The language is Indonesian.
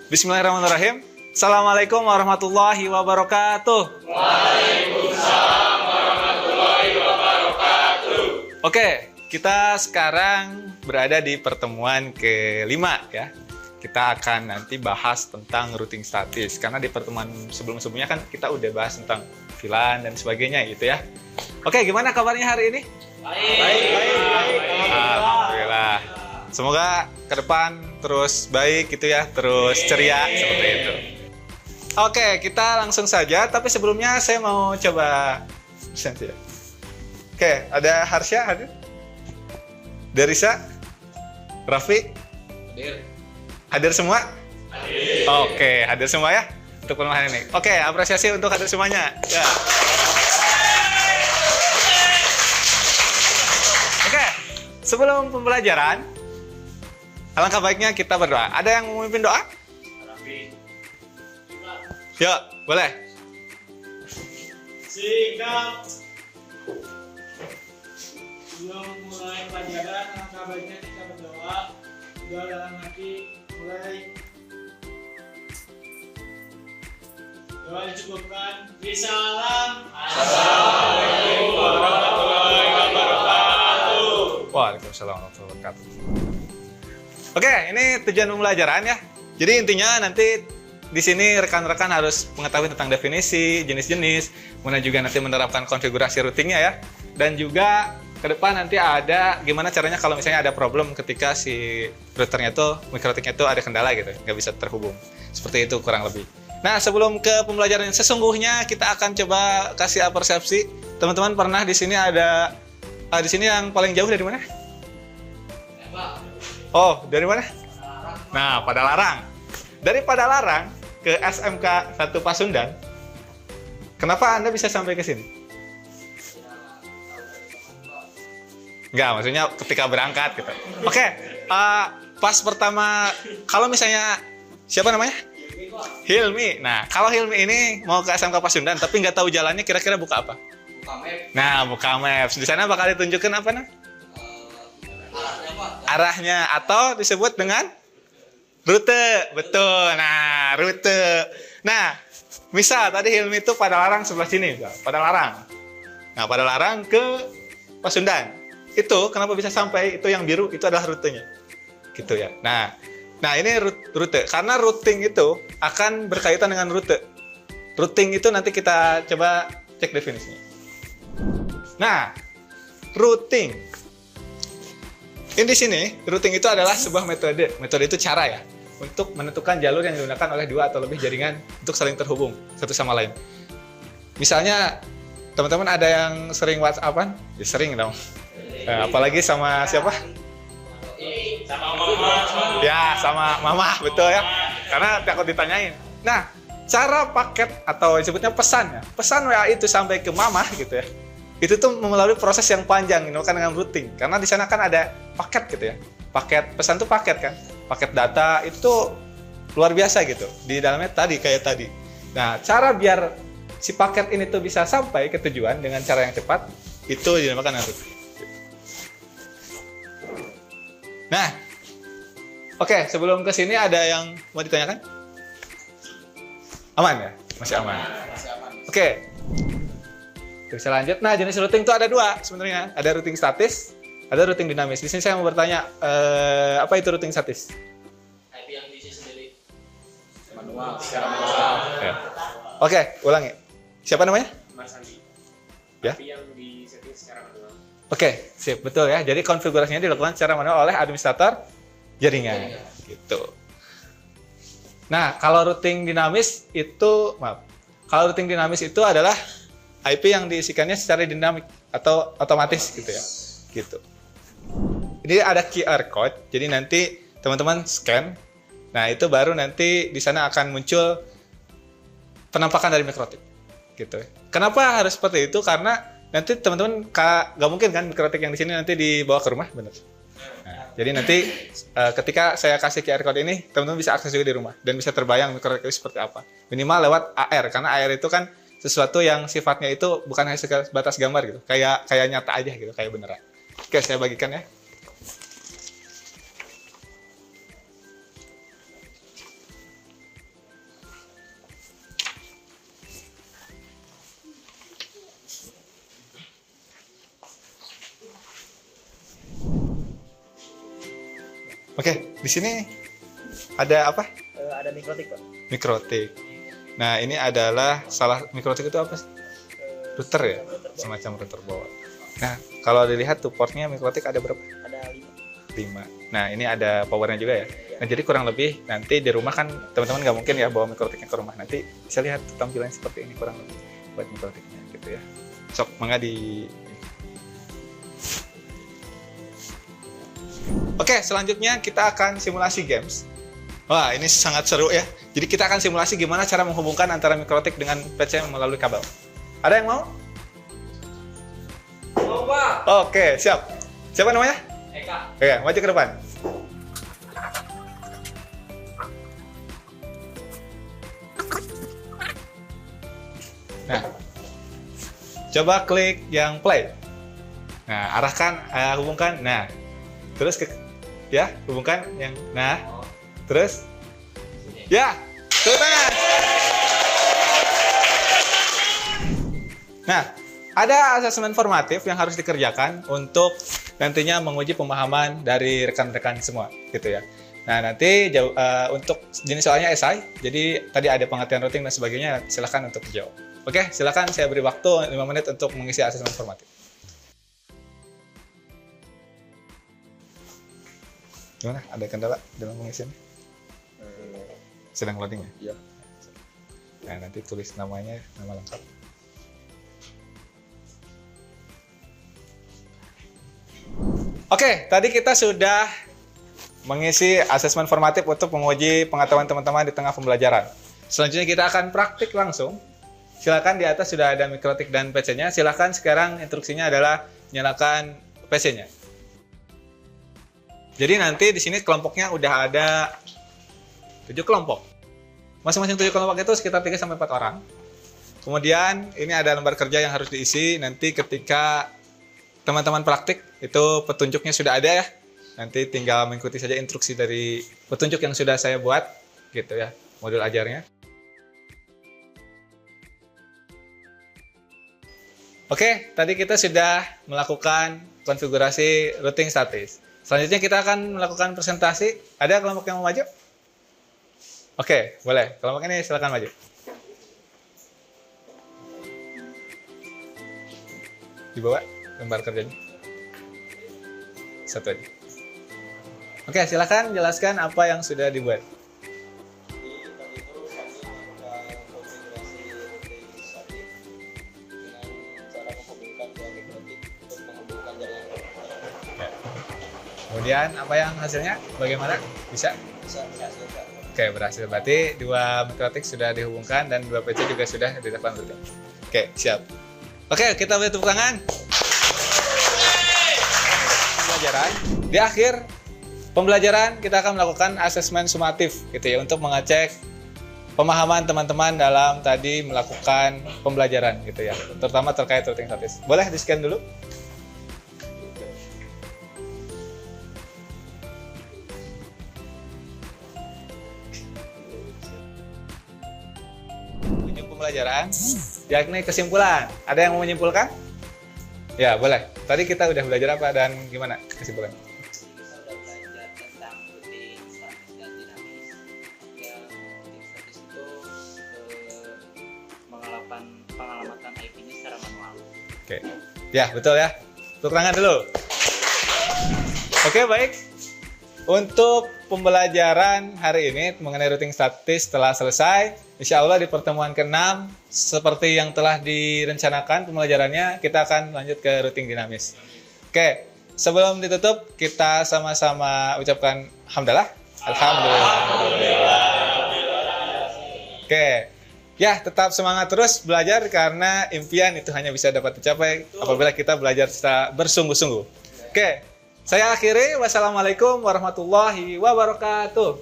Bismillahirrahmanirrahim. Assalamualaikum warahmatullahi wabarakatuh. Waalaikumsalam warahmatullahi wabarakatuh. Oke, kita sekarang berada di pertemuan kelima ya. Kita akan nanti bahas tentang routing statis. Karena di pertemuan sebelum-sebelumnya kan kita udah bahas tentang VLAN dan sebagainya gitu ya. Oke, gimana kabarnya hari ini? Baik. Alhamdulillah. Semoga ke depan terus baik gitu ya, terus ceria seperti itu. Oke, kita langsung saja. Tapi sebelumnya saya mau coba present ya. Oke, ada Harsha hadir? Derisa? Raffi? Hadir semua? Hadir. Oke, hadir semua ya untuk pertemuan ini. Oke, apresiasi untuk hadir semuanya. Ya. Oke, sebelum pembelajaran, alangkah baiknya kita berdoa. Ada yang mau memimpin doa? Yuk, boleh. Sikap. Sebelum mulai pelajaran, alangkah baiknya kita berdoa. Doa dalam hati mulai. Doa dicukupkan. Bisalam. Assalamualaikum warahmatullahi wabarakatuh. Waalaikumsalam warahmatullahi wabarakatuh. Oke, ini tujuan pembelajaran ya. Jadi intinya nanti di sini rekan-rekan harus mengetahui tentang definisi, jenis-jenis, kemudian juga nanti menerapkan konfigurasi routingnya ya. Dan juga ke depan nanti ada gimana caranya kalau misalnya ada problem ketika si routernya itu, microtiknya itu ada kendala gitu, nggak bisa terhubung. Seperti itu kurang lebih. Nah, sebelum ke pembelajaran yang sesungguhnya, kita akan coba kasih persepsi. Teman-teman pernah di sini ada di sini yang paling jauh dari mana? Oh, dari mana? Nah, Padalarang. Dari Padalarang ke SMK 1 Pasundan. Kenapa Anda bisa sampai ke sini? Enggak, maksudnya ketika berangkat gitu. Oke, pas pertama, kalau misalnya, siapa namanya? Hilmi. Nah, kalau Hilmi ini mau ke SMK Pasundan, tapi nggak tahu jalannya, kira-kira buka apa? Buka map. Nah, buka Maps. Di sana bakal ditunjukkan apa nah? Arahnya, atau disebut dengan rute. Betul. Nah, rute. Nah, misal tadi Hilmi itu Padalarang sebelah sini, Padalarang. Nah, Padalarang ke Pasundan. Itu kenapa bisa sampai, itu yang biru itu adalah rutenya. Gitu ya. Nah, ini rute. Karena routing itu akan berkaitan dengan rute. Routing itu nanti kita coba cek definisinya. Nah, routing. Ini di sini, routing itu adalah sebuah metode. Metode itu cara ya, untuk menentukan jalur yang digunakan oleh dua atau lebih jaringan untuk saling terhubung satu sama lain. Misalnya, teman-teman ada yang sering WhatsApp-an? Ya sering dong. Nah, apalagi sama siapa? Sama mama. Ya, sama mama, betul ya. Karena takut ditanyain. Nah, cara paket atau disebutnya pesan ya. Pesan WA itu sampai ke mama gitu ya. Itu tuh melalui proses yang panjang, dinamakan dengan routing. Karena di sana kan ada paket gitu ya. Paket, pesan tuh paket kan. Paket data itu tuh luar biasa gitu. Di dalamnya kayak tadi. Nah, cara biar si paket ini tuh bisa sampai ke tujuan dengan cara yang cepat, itu dinamakan dengan routing. Nah, oke, sebelum ke sini ada yang mau ditanyakan? Aman ya? Masih aman. Oke. Bisa lanjut. Nah, jenis routing itu ada dua sebenarnya. Ada routing statis, ada routing dinamis. Di sini saya mau bertanya, apa itu routing statis? IP yang diisi sendiri. Manual, secara manual. Ya. Oke, ulangi. Siapa namanya? Mas Andi. Ya. IP yang disetting secara manual. Oke, sip, betul ya. Jadi konfigurasinya dilakukan secara manual oleh administrator jaringan. Gitu. Nah, kalau routing dinamis itu, kalau routing dinamis itu adalah IP yang diisikannya secara dinamik atau otomatis gitu ya. Gitu. Ini ada QR code, jadi nanti teman-teman scan. Nah, itu baru nanti di sana akan muncul penampakan dari mikrotik. Gitu. Kenapa harus seperti itu? Karena nanti teman-teman nggak mungkin kan mikrotik yang di sini nanti dibawa ke rumah, benar? Nah, jadi nanti ketika saya kasih QR code ini, teman-teman bisa akses juga di rumah dan bisa terbayang mikrotik itu seperti apa. Minimal lewat AR, karena AR itu kan sesuatu yang sifatnya itu bukan hanya sebatas gambar gitu, kayak nyata aja gitu, kayak beneran. Oke, saya bagikan ya. Oke, di sini ada apa? Ada mikrotik, Pak. Mikrotik. Nah, ini adalah mikrotik itu apa sih? Router ya? Semacam router bawah. Nah, kalau dilihat tuh portnya mikrotik ada berapa? Ada 5. Nah, ini ada powernya juga ya. Nah, jadi kurang lebih nanti di rumah kan teman-teman nggak mungkin ya bawa mikrotiknya ke rumah. Nanti bisa lihat tampilannya seperti ini kurang lebih buat mikrotiknya gitu ya. Sok, mangga di. Oke, selanjutnya kita akan simulasi games. Wah, ini sangat seru ya. Jadi kita akan simulasi gimana cara menghubungkan antara mikrotik dengan PC melalui kabel. Ada yang mau? Mau, Pak. Oke, siap. Siapa namanya? Eka. Oke, maju ke depan. Nah, coba klik yang play. Nah, arahkan, hubungkan. Nah, terus ya, hubungkan yang. Nah, terus, ya, tepuk tangan. Nah, ada asesmen formatif yang harus dikerjakan untuk nantinya menguji pemahaman dari rekan-rekan semua, gitu ya. Nah, nanti untuk jenis soalnya esai, jadi tadi ada pengertian routing dan sebagainya, silakan untuk dijawab. Oke, silakan saya beri waktu 5 menit untuk mengisi asesmen formatif. Gimana? Ada kendala dalam pengisian? Sedang loading ya? Iya. Nah, nanti tulis namanya, nama lengkap. Oke, tadi kita sudah mengisi asesmen formatif untuk menguji pengetahuan teman-teman di tengah pembelajaran. Selanjutnya kita akan praktik langsung. Silakan, di atas sudah ada mikrotik dan PC-nya. Silakan sekarang instruksinya adalah nyalakan PC-nya. Jadi nanti di sini kelompoknya udah ada 7 kelompok. Masing-masing 7 kelompok itu sekitar 3-4 orang. Kemudian ini ada lembar kerja yang harus diisi. Nanti ketika teman-teman praktik, itu petunjuknya sudah ada ya. Nanti tinggal mengikuti saja instruksi dari petunjuk yang sudah saya buat, gitu ya, modul ajarnya. Oke, tadi kita sudah melakukan konfigurasi routing statis. Selanjutnya kita akan melakukan presentasi. Ada kelompok yang mau maju? Oke, boleh. Kelompok ini silakan maju. Dibawa lembar kerjanya. Satu aja. Oke, silakan jelaskan apa yang sudah dibuat. Kemudian apa yang hasilnya? Bagaimana? Bisa? Oke, berhasil. Berarti 2 mikrotik sudah dihubungkan dan 2 PC juga sudah dilakukan routing. Oke, siap. Oke, kita beri tepuk tangan. Pembelajaran. Di akhir pembelajaran kita akan melakukan asesmen sumatif gitu ya, untuk mengecek pemahaman teman-teman dalam tadi melakukan pembelajaran gitu ya, terutama terkait routing statis. Boleh di-scan dulu? Ujung pembelajaran, yakni kesimpulan. Ada yang mau menyimpulkan? Ya, boleh. Tadi kita udah belajar apa dan gimana kesimpulan? Pengalamatan IP-nya secara manual. Oke, ya betul ya. Tepuk tangan dulu. Oke, baik. Untuk pembelajaran hari ini mengenai routing statis telah selesai. Insya Allah di pertemuan ke-6, seperti yang telah direncanakan pembelajarannya, kita akan lanjut ke routing dinamis. Oke, sebelum ditutup, kita sama-sama ucapkan hamdalah. Alhamdulillah. Oke. Ya, tetap semangat terus belajar karena impian itu hanya bisa dapat dicapai apabila kita belajar secara bersungguh-sungguh. Oke, saya akhiri. Wassalamualaikum warahmatullahi wabarakatuh.